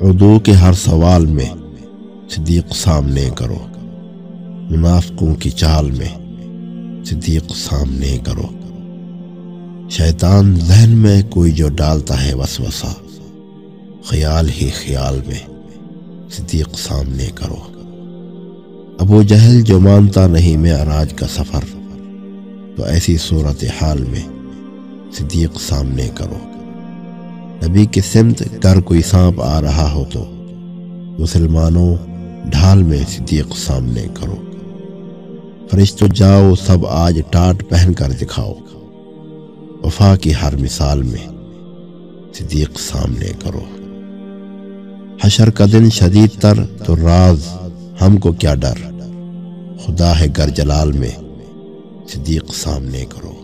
उदू के हर सवाल में सिद्दीक सामने करो, मुनाफिकों की चाल में सिद्दीक सामने करो। शैतान जहन में कोई जो डालता है वसवसा, ख्याल ही ख्याल में सिद्दीक सामने करो। अबू जहल जो मानता नहीं मेअराज का सफर, तो ऐसी सूरत हाल में सिद्दीक सामने करो। नबी के सिमत कर कोई सांप आ रहा हो तो मुसलमानों ढाल में सिद्दीक सामने करो। फरिश्तों जाओ सब आज टाट पहन कर दिखाओ, वफा की हर मिसाल में सिद्दीक सामने करो। हशर का दिन शदीद तर तो राज हमको क्या डर, खुदा है गर जलाल में सिद्दीक सामने करो।